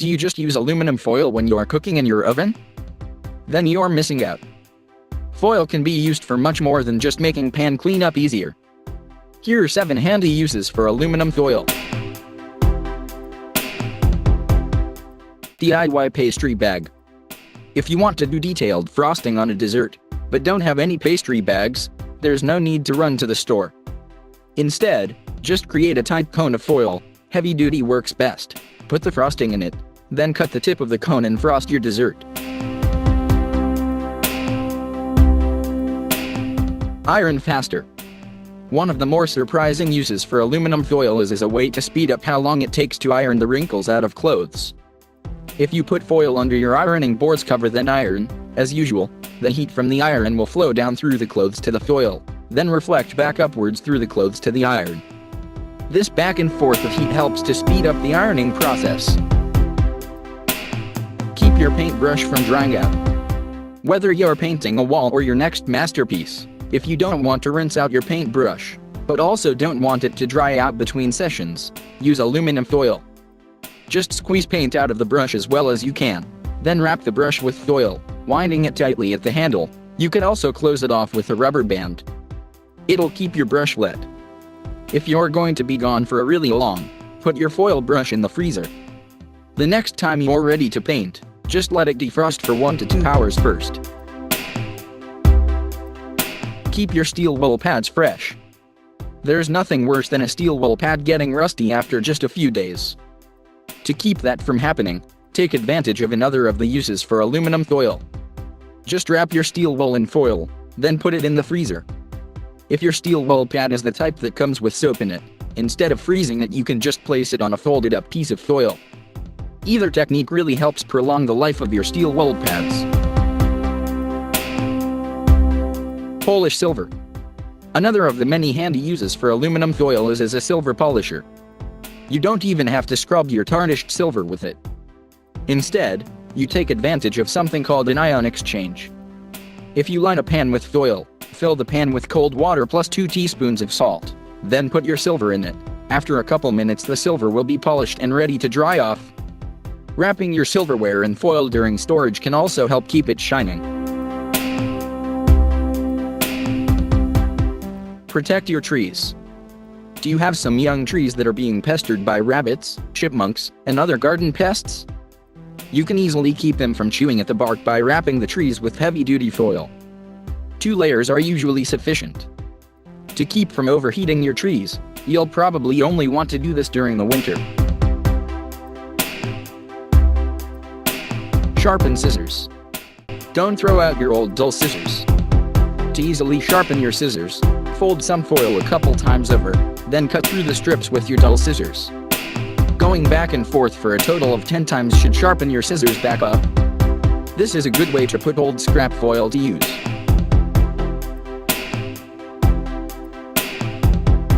Do you just use aluminum foil when you are cooking in your oven? Then you're missing out. Foil can be used for much more than just making pan cleanup easier. Here are 7 handy uses for aluminum foil. DIY pastry bag. If you want to do detailed frosting on a dessert, but don't have any pastry bags, there's no need to run to the store. Instead, just create a tight cone of foil. Heavy duty works best. Put the frosting in it, then cut the tip of the cone and frost your dessert. Iron faster. One of the more surprising uses for aluminum foil is as a way to speed up how long it takes to iron the wrinkles out of clothes. If you put foil under your ironing board's cover then iron, as usual, the heat from the iron will flow down through the clothes to the foil, then reflect back upwards through the clothes to the iron. This back and forth of heat helps to speed up the ironing process. Keep your paintbrush from drying out. Whether you're painting a wall or your next masterpiece, if you don't want to rinse out your paintbrush, but also don't want it to dry out between sessions, use aluminum foil. Just squeeze paint out of the brush as well as you can, then wrap the brush with foil, winding it tightly at the handle. You can also close it off with a rubber band. It'll keep your brush wet. If you're going to be gone for a really long, put your foil brush in the freezer. The next time you're ready to paint, just let it defrost for 1 to 2 hours first. Keep your steel wool pads fresh. There's nothing worse than a steel wool pad getting rusty after just a few days. To keep that from happening, take advantage of another of the uses for aluminum foil. Just wrap your steel wool in foil, then put it in the freezer. If your steel wool pad is the type that comes with soap in it, instead of freezing it you can just place it on a folded up piece of foil. Either technique really helps prolong the life of your steel wool pads. Polish silver. Another of the many handy uses for aluminum foil is as a silver polisher. You don't even have to scrub your tarnished silver with it. Instead, you take advantage of something called an ion exchange. If you line a pan with foil, fill the pan with cold water plus 2 teaspoons of salt, then put your silver in it. After a couple minutes the silver will be polished and ready to dry off. Wrapping your silverware in foil during storage can also help keep it shining. Protect your trees. Do you have some young trees that are being pestered by rabbits, chipmunks, and other garden pests? You can easily keep them from chewing at the bark by wrapping the trees with heavy-duty foil. 2 layers are usually sufficient. To keep from overheating your trees, you'll probably only want to do this during the winter. Sharpen scissors. Don't throw out your old dull scissors. To easily sharpen your scissors, fold some foil a couple times over, then cut through the strips with your dull scissors. Going back and forth for a total of 10 times should sharpen your scissors back up. This is a good way to put old scrap foil to use.